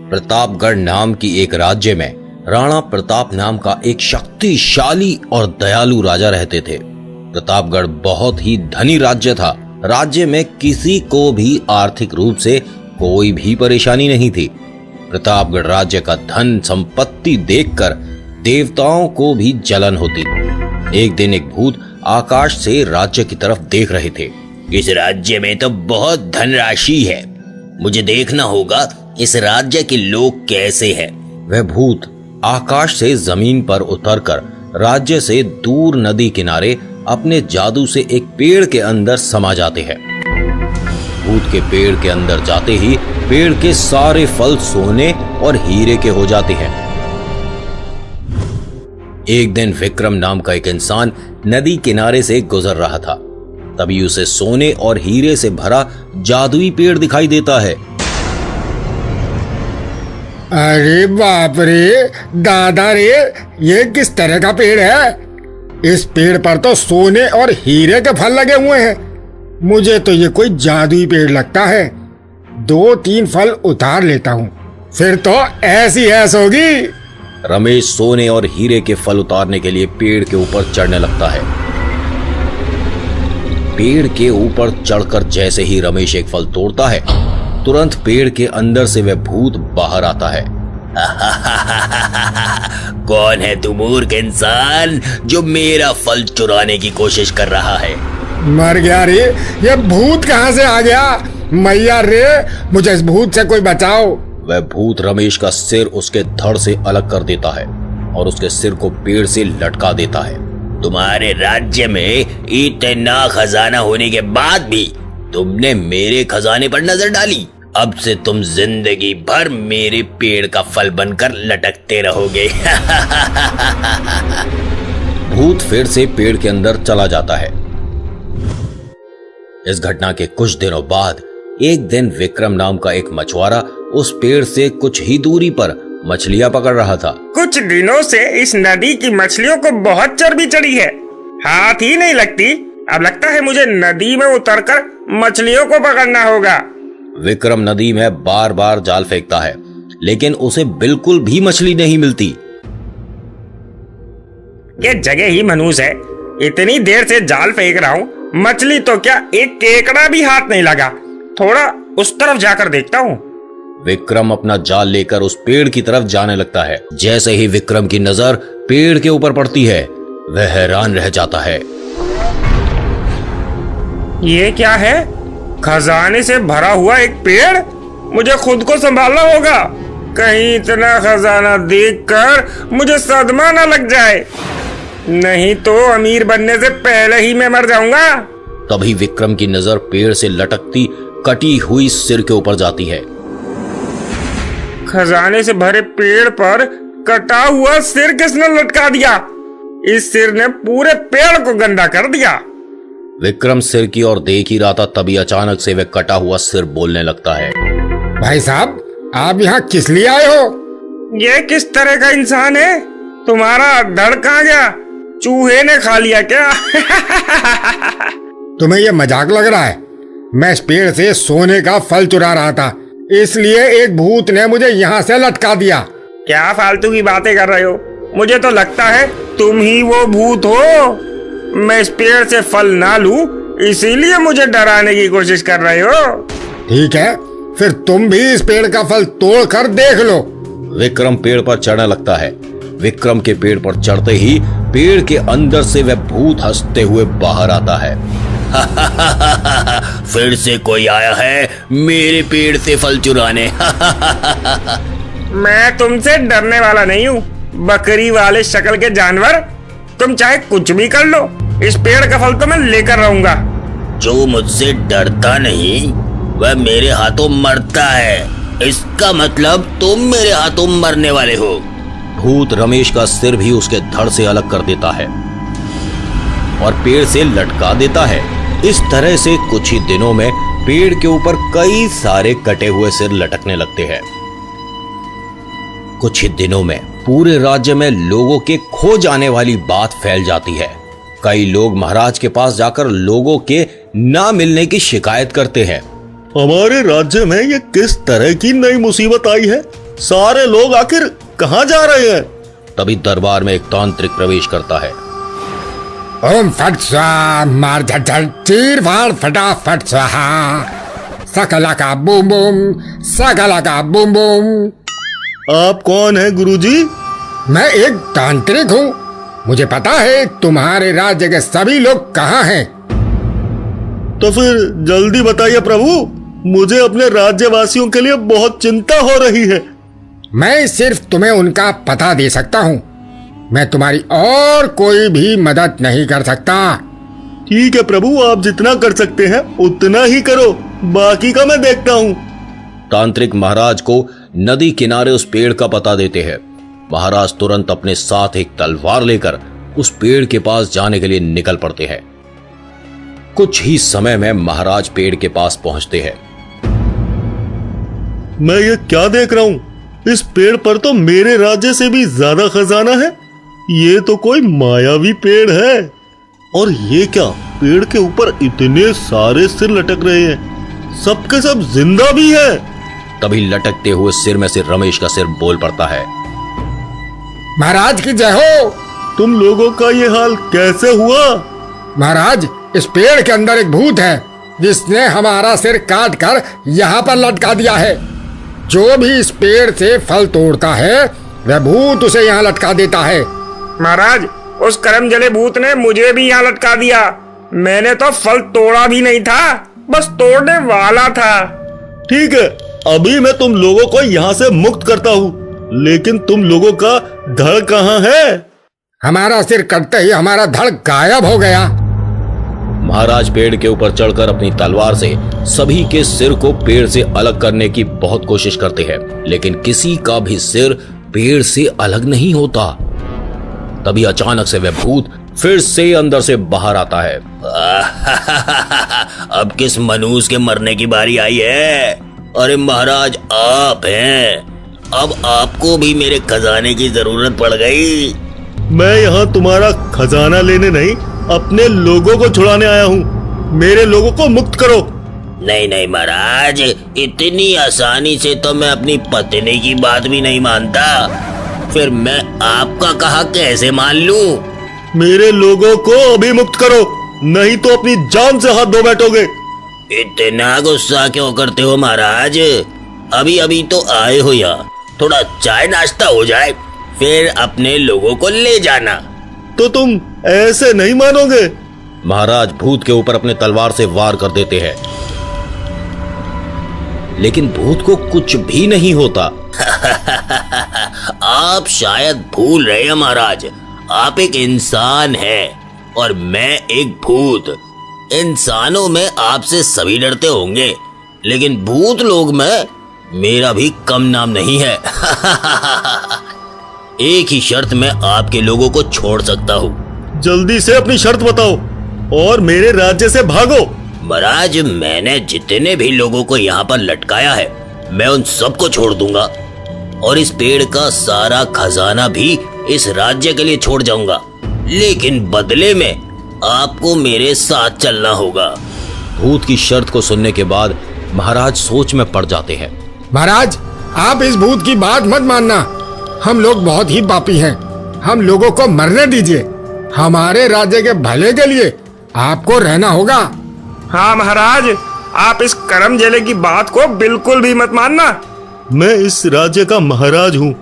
प्रतापगढ़ नाम की एक राज्य में राणा प्रताप नाम का एक शक्तिशाली और दयालु राजा रहते थे। प्रतापगढ़ बहुत ही धनी राज्य था। राज्य में किसी को भी आर्थिक रूप से कोई भी परेशानी नहीं थी। प्रतापगढ़ राज्य का धन संपत्ति देखकर देवताओं को भी जलन होती। एक दिन एक भूत आकाश से राज्य की तरफ देख रहे थे। इस राज्य में तो बहुत धनराशि है, मुझे देखना होगा इस राज्य के लोग कैसे हैं। वह भूत आकाश से जमीन पर उतरकर राज्य से दूर नदी किनारे अपने जादू से एक पेड़ के अंदर समा जाते हैं। भूत के पेड़ के अंदर जाते ही पेड़ के सारे फल सोने और हीरे के हो जाते हैं। एक दिन विक्रम नाम का एक इंसान नदी किनारे से गुजर रहा था। तभी उसे सोने और हीरे से भरा जादुई पेड़ दिखाई देता है। अरे बाप रे दादा रे, ये किस तरह का पेड़ है? इस पेड़ पर तो सोने और हीरे के फल लगे हुए हैं। मुझे तो ये कोई जादुई पेड़ लगता है। 2-3 फल उतार लेता हूँ, फिर तो ऐसी ऐस होगी। रमेश सोने और हीरे के फल उतारने के लिए पेड़ के ऊपर चढ़ने लगता है। पेड़ के ऊपर चढ़कर जैसे ही रमेश एक फल तोड़ता है, तुरंत पेड़ के अंदर से वह भूत बाहर आता है। कौन है तू मूर्ख इंसान जो मेरा फल चुराने की कोशिश कर रहा है? मर गया रे, ये भूत कहाँ से आ गया? मैया रे, मुझे इस भूत से कोई बचाओ। वह भूत रमेश का सिर उसके धड़ से अलग कर देता है और उसके सिर को पेड़ से लटका देता है। तुम्हारे राज्य में इतना खजाना होने के बाद भी तुमने मेरे खजाने पर नजर डाली। अब से तुम जिंदगी भर मेरे पेड़ का फल बनकर लटकते रहोगे। भूत फिर से पेड़ के अंदर चला जाता है। इस घटना के कुछ दिनों बाद एक दिन विक्रम नाम का एक मछुआरा उस पेड़ से कुछ ही दूरी पर मछलियां पकड़ रहा था। कुछ दिनों से इस नदी की मछलियों को बहुत चर्बी चढ़ी है, हाथ ही नहीं लगती। अब लगता है मुझे नदी में उतरकर मछलियों को पकड़ना होगा। विक्रम नदी में बार बार जाल फेंकता है, लेकिन उसे बिल्कुल भी मछली नहीं मिलती। ये जगह ही मनहूस है, इतनी देर से जाल फेंक रहा हूँ, मछली तो क्या एक केकड़ा भी हाथ नहीं लगा। थोड़ा उस तरफ जाकर देखता हूँ। विक्रम अपना जाल लेकर उस पेड़ की तरफ जाने लगता है। जैसे ही विक्रम की नजर पेड़ के ऊपर पड़ती है, वह हैरान रह जाता है। ये क्या है? खजाने से भरा हुआ एक पेड़? मुझे खुद को संभालना होगा, कहीं इतना खजाना देखकर मुझे सदमा न लग जाए, नहीं तो अमीर बनने से पहले ही मैं मर जाऊंगा। तभी विक्रम की नजर पेड़ से लटकती कटी हुई सिर के ऊपर जाती है। खजाने से भरे पेड़ पर कटा हुआ सिर किसने लटका दिया? इस सिर ने पूरे पेड़ को गंदा कर दिया। विक्रम सिर की ओर देख ही रहा था, तभी अचानक से वह कटा हुआ सिर बोलने लगता है। भाई साहब, आप यहाँ किस लिए आए हो? ये किस तरह का इंसान है? तुम्हारा धड़ कहाँ गया? चूहे ने खा लिया क्या? तुम्हें ये मजाक लग रहा है? मैं इस पेड़ से सोने का फल चुरा रहा था, इसलिए एक भूत ने मुझे यहाँ से लटका दिया। क्या फालतू की बातें कर रहे हो? मुझे तो लगता है तुम ही वो भूत हो। मैं इस पेड़ से फल ना लूं, इसीलिए मुझे डराने की कोशिश कर रहे हो। ठीक है, फिर तुम भी इस पेड़ का फल तोड़ कर देख लो। विक्रम पेड़ पर चढ़ने लगता है। विक्रम के पेड़ पर चढ़ते ही पेड़ के अंदर से वह भूत हंसते हुए बाहर आता है। फिर से कोई आया है मेरे पेड़ से फल चुराने। मैं तुमसे डरने वाला नहीं हूँ, बकरी वाले शक्ल के जानवर। तुम चाहे कुछ भी कर लो, इस पेड़ का फल तो मैं लेकर रहूंगा। जो मुझसे डरता नहीं वह मेरे हाथों मरता है, इसका मतलब तुम मेरे हाथों मरने वाले हो। भूत रमेश का सिर भी उसके धड़ से अलग कर देता है और पेड़ से लटका देता है। इस तरह से कुछ ही दिनों में पेड़ के ऊपर कई सारे कटे हुए सिर लटकने लगते हैं। कुछ ही दिनों में पूरे राज्य में लोगों के खो जाने वाली बात फैल जाती है। कई लोग महाराज के पास जाकर लोगों के ना मिलने की शिकायत करते हैं। हमारे राज्य में ये किस तरह की नई मुसीबत आई है? सारे लोग आखिर कहाँ जा रहे हैं? तभी दरबार में एक तांत्रिक प्रवेश करता है। ओम फट स्वाहा, मार झट झट, चीर फाड़ फटाफट स्वाहा, सकला का बूम बूम, सकला का बूम बूम। आप कौन हैं गुरुजी? मैं एक तांत्रिक हूँ। मुझे पता है तुम्हारे राज्य के सभी लोग कहाँ हैं। तो फिर जल्दी बताइए प्रभु, मुझे अपने राज्यवासियों के लिए बहुत चिंता हो रही है। मैं सिर्फ तुम्हें उनका पता दे सकता हूँ। मैं तुम्हारी और कोई भी मदद नहीं कर सकता। ठीक है प्रभु, आप जितना कर सकते हैं उतना ही करो, बाकी का मैं देखता हूँ। तांत्रिक महाराज को नदी किनारे उस पेड़ का पता देते हैं। महाराज तुरंत अपने साथ एक तलवार लेकर उस पेड़ के पास जाने के लिए निकल पड़ते हैं। कुछ ही समय में महाराज पेड़ के पास पहुंचते हैं। मैं ये क्या देख रहा हूँ? इस पेड़ पर तो मेरे राज्य से भी ज्यादा खजाना है। ये तो कोई मायावी पेड़ है। और ये क्या, पेड़ के ऊपर इतने सारे सिर लटक रहे हैं, सबके सब जिंदा भी है। तभी लटकते हुए सिर में से रमेश का सिर बोल पड़ता है। महाराज की जय हो। तुम लोगों का ये हाल कैसे हुआ? महाराज, इस पेड़ के अंदर एक भूत है जिसने हमारा सिर काट कर यहाँ पर लटका दिया है। जो भी इस पेड़ से फल तोड़ता है वह भूत उसे यहाँ लटका देता है। महाराज, उस करम जले भूत ने मुझे भी यहाँ लटका दिया। मैंने तो फल तोड़ा भी नहीं था, बस तोड़ने वाला था। ठीक है, अभी मैं तुम लोगों को यहाँ से मुक्त करता हूँ, लेकिन तुम लोगों का धड़ कहाँ है? हमारा सिर कटते ही हमारा धड़ गायब हो गया। महाराज पेड़ के ऊपर चढ़कर अपनी तलवार से सभी के सिर को पेड़ से अलग करने की बहुत कोशिश करते हैं, लेकिन किसी का भी सिर पेड़ से अलग नहीं होता। तभी अचानक से वह भूत फिर से अंदर से बाहर आता है। अब किस मनूस के मरने की बारी आई है? अरे महाराज, आप हैं। अब आपको भी मेरे खजाने की जरूरत पड़ गई। मैं यहाँ तुम्हारा खजाना लेने नहीं, अपने लोगों को छुड़ाने आया हूँ। मेरे लोगों को मुक्त करो। नहीं नहीं महाराज, इतनी आसानी से तो मैं अपनी पत्नी की बात भी नहीं मानता। फिर मैं आपका कहा कैसे मान लूं? मेरे लोगों को अभी मुक्त करो, नहीं तो अपनी जान से हाथ धो बैठोगे। इतना गुस्सा क्यों करते हो महाराज? अभी अभी तो आए हो यहाँ, थोड़ा चाय नाश्ता हो जाए, फिर अपने लोगों को ले जाना। तो तुम ऐसे नहीं मानोगे? महाराज भूत के ऊपर अपने तलवार से वार कर देते हैं, लेकिन भूत को कुछ भी नहीं होता। आप शायद भूल रहे हैं महाराज, आप एक इंसान हैं और मैं एक भूत। इंसानों में आपसे सभी डरते होंगे, लेकिन भूत लोग में मेरा भी कम नाम नहीं है। एक ही शर्त में आपके लोगों को छोड़ सकता हूँ। जल्दी से अपनी शर्त बताओ और मेरे राज्य से भागो। महाराज, मैंने जितने भी लोगों को यहाँ पर लटकाया है, मैं उन सबको छोड़ दूंगा और इस पेड़ का सारा खजाना भी इस राज्य के लिए छोड़ जाऊंगा, लेकिन बदले में आपको मेरे साथ चलना होगा। भूत की शर्त को सुनने के बाद महाराज सोच में पड़ जाते हैं। महाराज, आप इस भूत की बात मत मानना। हम लोग बहुत ही पापी हैं। हम लोगों को मरने दीजिए। हमारे राज्य के भले के लिए आपको रहना होगा। हाँ महाराज, आप इस करम जले की बात को बिल्कुल भी मत मानना। मैं इस राज्य का महाराज हूँ।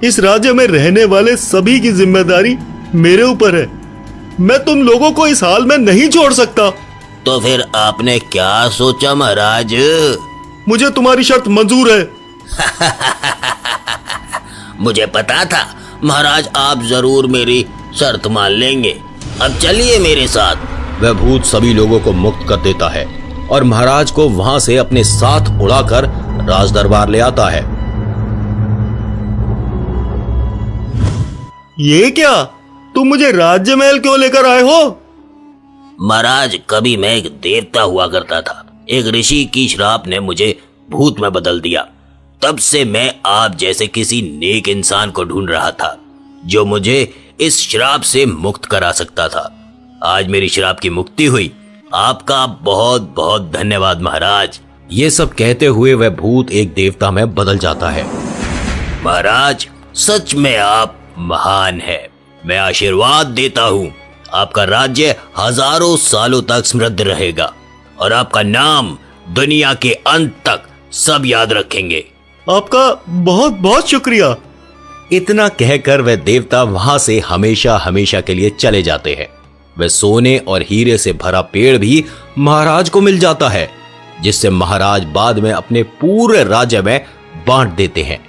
इस राज्य में रहने वाले सभी की जिम्मेदारी मेरे ऊपर है। मैं तुम लोगों को इस हाल में नहीं छोड़ सकता। तो फिर आपने क्या सोचा महाराज? मुझे तुम्हारी शर्त मंजूर है। मुझे पता था महाराज, आप जरूर मेरी शर्त मान लेंगे। अब चलिए मेरे साथ। वह भूत सभी लोगों को मुक्त कर देता है और महाराज को वहां से अपने साथ उड़ाकर राज दरबार ले आता है। ये क्या, तुम मुझे राज्य महल क्यों लेकर आए हो? महाराज, कभी मैं एक देवता हुआ करता था। एक ऋषि की श्राप ने मुझे भूत में बदल दिया। तब से मैं आप जैसे किसी नेक इंसान को ढूंढ रहा था जो मुझे इस श्राप से मुक्त करा सकता था। आज मेरी श्राप की मुक्ति हुई। आपका बहुत बहुत धन्यवाद महाराज। ये सब कहते हुए वह भूत एक देवता में बदल जाता है। महाराज, सच में आप महान है। मैं आशीर्वाद देता हूँ, आपका राज्य हजारों सालों तक समृद्ध रहेगा और आपका नाम दुनिया के अंत तक सब याद रखेंगे। आपका बहुत बहुत शुक्रिया। इतना कहकर वह देवता वहां से हमेशा हमेशा के लिए चले जाते हैं। वह सोने और हीरे से भरा पेड़ भी महाराज को मिल जाता है, जिससे महाराज बाद में अपने पूरे राज्य में बांट देते हैं।